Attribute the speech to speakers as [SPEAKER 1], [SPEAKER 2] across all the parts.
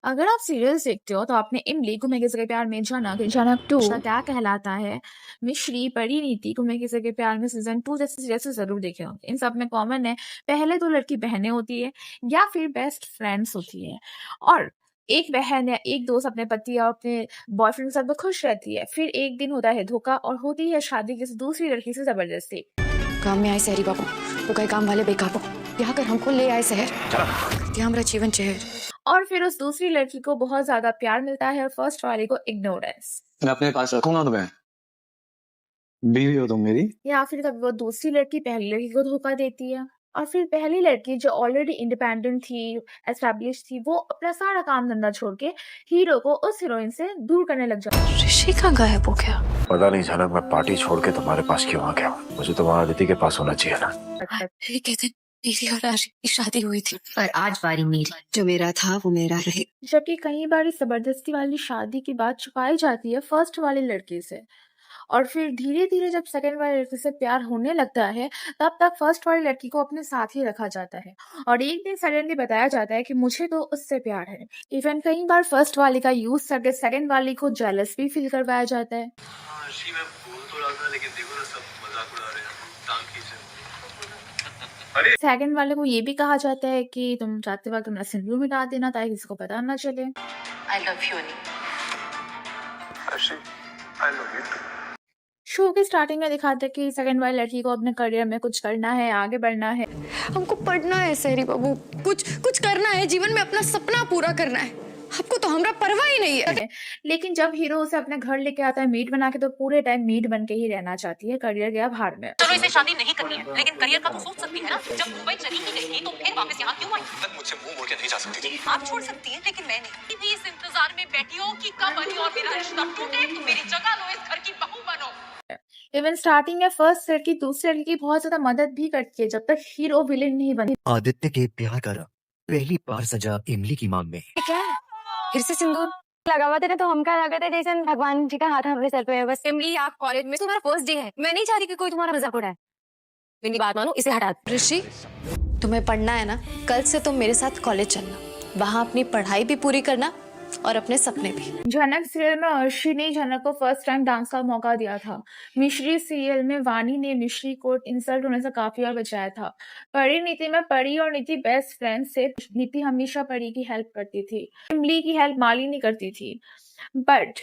[SPEAKER 1] अगर आप सीरियल्स देखते हो तो आपने इमली को मैं किसी के प्यार में जनक जनक 2 क्या कहलाता है, मिश्री परिणीति को मैं किसी के प्यार में सीजन 2 जैसे सीरियल्स जरूर देखे होंगे। इन सब में कॉमन है, पहले तो लड़की बहनें होती है या फिर बेस्ट फ्रेंड्स होती है और एक बहन या एक दोस्त अपने पति या अपने बॉयफ्रेंड के साथ बहुत खुश रहती है। फिर एक दिन होता है धोखा और होती है शादी किसी दूसरी लड़की से जबरदस्ती।
[SPEAKER 2] काम में आए शहरी बाबू, वो कहे काम वाले बेकाबू, यहाँ कर हमको ले आए शहर, यहाँ हमारा जीवन चेहर।
[SPEAKER 1] और फिर उस दूसरी लड़की को बहुत ज्यादा प्यार मिलता है और फर्स्ट वाले को इग्नोरेंस।
[SPEAKER 3] मैं अपने पास रखूंगा तुम्हें, बीवी हो तुम मेरी।
[SPEAKER 1] या फिर कभी वो दूसरी लड़की पहली लड़की को धोखा देती है और फिर पहली लड़की जो ऑलरेडी इंडिपेंडेंट थी, एस्टैब्लिश थी, वो अपना सारा काम धंधा छोड़ के हीरो को उस हीरोइन से दूर करने लग जाती है।
[SPEAKER 2] ऋषि कहाँ गायब हो गया?
[SPEAKER 4] पता नहीं झनक, मैं पार्टी छोड़ के तुम्हारे पास क्यों आ गया? मुझे तो वहाँ अदिति के पास होना चाहिए ना।
[SPEAKER 2] कहते मेरी और आशी की शादी हुई थी, पर आज बारी मेरी, जो मेरा था वो मेरा रहे।
[SPEAKER 1] जबकि कई बार इस जबरदस्ती वाली शादी की बात छुपाई जाती है फर्स्ट वाली लड़की से और फिर धीरे धीरे जब सेकंड वाली लड़की से प्यार होने लगता है तब तक फर्स्ट वाली लड़की को अपने साथ ही रखा जाता है और एक दिन सडनली बताया जाता है कि मुझे तो उससे प्यार है। इवन कई बार फर्स्ट वाली का यूज करके सेकंड वाली को जेलस भी फील करवाया जाता है।
[SPEAKER 5] मैं बोल तो रहा था, लेकिन देखो ना, सब मजाक उड़ा रहे हैं, टांग खींच
[SPEAKER 1] सेकंड वाले को ये भी कहा जाता है कि तुम जाते वक्त अपना सिंदूर मिटा देना ताकि किसी को पता ना चले।
[SPEAKER 2] आई लव यू अनी।
[SPEAKER 5] I love you.
[SPEAKER 1] शो के स्टार्टिंग में दिखाते कि सेकंड वाली लड़की को अपने करियर में कुछ करना है, आगे बढ़ना है।
[SPEAKER 2] हमको पढ़ना है शहरी बाबू, कुछ करना है जीवन में, अपना सपना पूरा करना है। आपको तो हमरा परवाह ही नहीं है।
[SPEAKER 1] लेकिन जब हीरो उसे अपने घर लेके आता है मीट बना के, तो पूरे टाइम मीट बन के ही रहना चाहती है। करियर गया भाड़ में।
[SPEAKER 6] चलो इसे शादी नहीं करनी है, लेकिन करियर का तो सोच सकती है ना। जब दुबई चली ही गई थी तो फिर वापस यहाँ क्यों आई?
[SPEAKER 5] मुझसे मुंह मोड़ के नहीं जा सकती थी।
[SPEAKER 6] आप छोड़ सकती है, लेकिन मैं नहीं। भी इस इंतजार में बैठी हो कि कब अली और मेरा रिश्ता टूटे तो मेरी जगह लो, इस घर की बहू बनो।
[SPEAKER 1] इवन स्टार्टिंग में फर्स्ट लड़की दूसरी लड़की की बहुत ज्यादा मदद भी करती है जब तक हीरो विलेन नहीं बनती।
[SPEAKER 7] आदित्य के प्यार करा पहली बार सजा इमली की मांग में।
[SPEAKER 2] क्या फिर से सिंदूर लगा हुआ था तो हम क्या लगा था जैसे भगवान जी का हाथ हमारे सर पे है। बस इमली, आप कॉलेज में, तुम्हारा फर्स्ट डे है, मैं नहीं चाहती कि कोई तुम्हारा मजाक उड़ाए। मेरी बात मानो, इसे हटा। ऋषि, तुम्हें पढ़ना है ना, कल से तुम मेरे साथ कॉलेज चलना, वहाँ अपनी पढ़ाई भी पूरी करना और अपने सपने भी।
[SPEAKER 1] झनक सीरियल में अर्शी ने झनक को फर्स्ट टाइम डांस का मौका दिया था। मिश्री सीरियल में वानी ने मिश्री को इंसल्ट होने से काफी और बचाया था। परिणीति में परी और नीति बेस्ट फ्रेंड से नीति हमेशा परी की हेल्प करती थी, इमली की हेल्प मालिनी करती थी। बट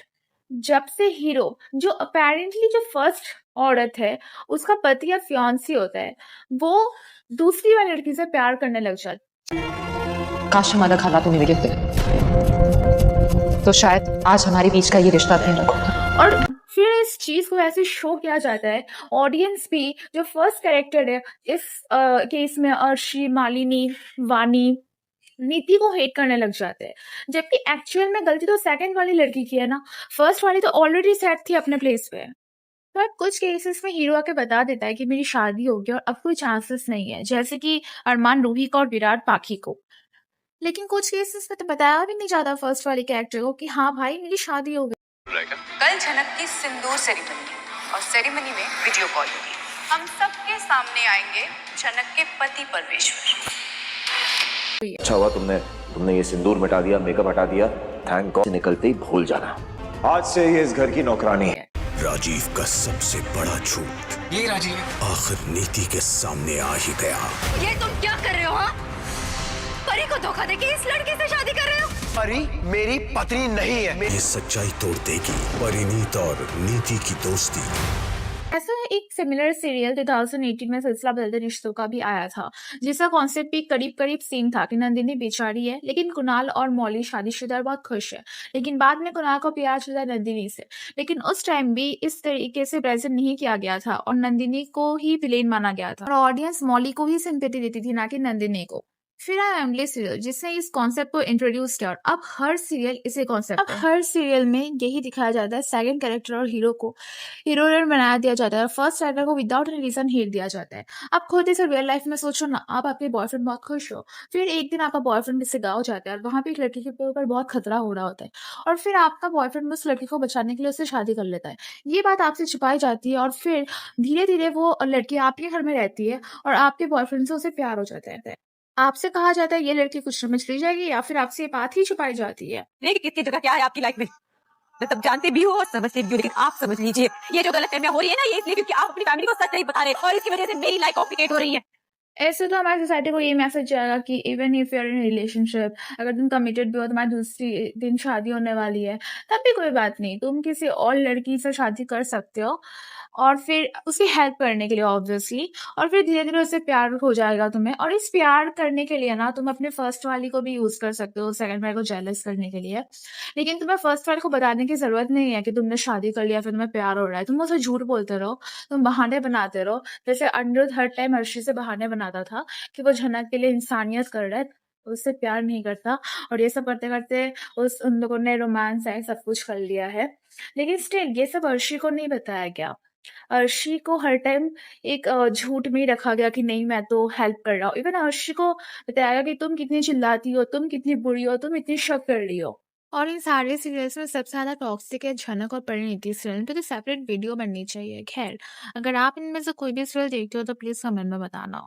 [SPEAKER 1] जब से हीरो, जो अपेरेंटली जो फर्स्ट औरत है, उसका पति या फियांसी होता है, वो दूसरी वाली लड़की से प्यार करने लग जाता है।
[SPEAKER 8] काश हम अलग हालातों में मिले होते तो शायद आज हमारे बीच का ये रिश्ता नहीं होता।
[SPEAKER 1] और फिर इस चीज को ऐसे शो किया जाता है, ऑडियंस भी जो फर्स्ट कैरेक्टर है इस केस में अर्शी, मालिनी, वानी, नीति को हेट करने लग जाते हैं, जबकि एक्चुअल में गलती तो सेकंड वाली लड़की की है ना। फर्स्ट वाली तो ऑलरेडी सेट थी अपने प्लेस पे। पर कुछ केसेस में हीरो आके बता देता है कि मेरी शादी हो गई और अब कोई चांसेस नहीं है, जैसे कि अरमान रूही को और विराट पाखी को। लेकिन कुछ केसेस में तो बताया भी नहीं जाता फर्स्ट वाली कैरेक्टर को कि हाँ भाई मेरी शादी हो गई।
[SPEAKER 6] कल झनक की सिंदूर सेरेमनी और सेरेमनी में वीडियो कॉल होगी। हम सबके सामने आएंगे झनक के पति परमेश्वर।
[SPEAKER 4] अच्छा हुआ तुमने ये सिंदूर मिटा दिया, मेकअप हटा दिया। थैंक गॉड, निकलते ही भूल जाना। आज से ये इस घर की नौकरानी है।
[SPEAKER 9] राजीव का सबसे बड़ा झूठ
[SPEAKER 5] ये राजीव
[SPEAKER 9] आखिर नीति के सामने आ ही गया।
[SPEAKER 2] ये तुम क्या कर रहे हो? हाँ, परी को धोखा देके इस लड़के से शादी कर रहे हो?
[SPEAKER 5] परी मेरी पत्नी नहीं है।
[SPEAKER 9] ये सच्चाई तोड़ देगी परिणीत और नीति की दोस्ती।
[SPEAKER 1] ऐसा एक सिमिलर सीरियल 2018 में सिलसिला बदलते रिश्तों का भी आया था, जिसका कॉन्सेप्ट भी करीब करीब सेम था कि नंदिनी बेचारी है, लेकिन कुणाल और मौली शादीशुदा और बहुत खुश है। लेकिन बाद में कुणाल को प्यार चला नंदिनी से, लेकिन उस टाइम भी इस तरीके से प्रेजेंट नहीं किया गया था और नंदिनी को ही विलेन माना गया था और ऑडियंस मौली को ही सिंपैथी देती थी, ना कि नंदिनी को। फिर आया एमली सीरियल, जिसने इस कॉन्सेप्ट को इंट्रोड्यूस किया और अब हर सीरियल इसे कॉन्सेप्ट, अब हर सीरियल में यही दिखाया जाता है, सेकंड कैरेक्टर और हीरो को हीरोइन बनाया दिया जाता है और फर्स्ट कैरेक्टर को विदाउट एनी रीजन हेट दिया जाता है। अब खुद इसे रियल लाइफ में सोचो ना, आप आपके बॉयफ्रेंड बहुत खुश हो, फिर एक दिन आपका बॉयफ्रेंड किसी गाँव जाता है और वहाँ पे एक लड़की के ऊपर बहुत खतरा हो रहा होता है और फिर आपका बॉयफ्रेंड उस लड़की को बचाने के लिए उससे शादी कर लेता है। ये बात आपसे छुपाई जाती है और फिर धीरे धीरे वो लड़की आपके घर में रहती है और आपके बॉयफ्रेंड से उसे प्यार हो जाता है। आपसे कहा जाता है ये लड़की कुछ समझ ली जाएगी या फिर आपसे ये बात ही छुपाई जाती है?
[SPEAKER 2] नहीं कि किसकी जगह क्या है आपकी लाइफ में, मैं तब जानते भी हूँ और समझते भी हूँ, लेकिन आप समझ लीजिए ये जो गलतफहमियां हो रही है ना, ये इसलिए क्योंकि आप अपनी फैमिली को सच नहीं बता रहे और इसकी वजह से मेरी लाइफ कॉम्प्लिकेट हो रही है।
[SPEAKER 1] ऐसे तो हमारी सोसाइटी को ये मैसेज जाएगा कि even if you are in relationship, अगर तुम कमिटेड भी हो, तुम्हारी दूसरी दिन शादी होने वाली है, तब भी कोई बात नहीं, तुम किसी और लड़की से शादी कर सकते हो और फिर उसकी हेल्प करने के लिए ऑब्वियसली, और फिर धीरे-धीरे उससे प्यार हो जाएगा तुम्हें, और इस प्यार करने के लिए ना तुम अपने फर्स्ट वाली को भी यूज़ कर सकते हो सेकंड वाली को जेलस करने के लिए। लेकिन तुम्हें फर्स्ट वाले को बताने की ज़रूरत नहीं है कि तुमने शादी कर लिया, फिर तुम्हें प्यार हो रहा है। तुम उसे झूठ बोलते रहो, तुम बहाने बनाते रहो। जैसे अनिरुद्ध हर टाइम अर्शी से बहाने बनाता था कि वो झनक के लिए इंसानियत कर रहा है, उससे प्यार नहीं करता, और ये सब करते-करते उन लोगों ने रोमांस एंड सब कुछ कर लिया है। लेकिन स्टिल ये सब अर्शी को नहीं बताया गया। अर्शी को हर टाइम एक झूठ में ही रखा गया कि नहीं मैं तो हेल्प कर रहा हूँ। इवन अर्शी को बताया गया कि तुम कितनी चिल्लाती हो, तुम कितनी बुरी हो, तुम इतनी शक कर रही हो। और इन सारे सीरियल्स में सबसे ज़्यादा टॉक्सिक है झनक और परिणीति सीरियल, तो सेपरेट वीडियो बननी चाहिए। खैर, अगर आप इनमें से कोई भी सीरियल देखते हो तो प्लीज़ कमेंट में बताना।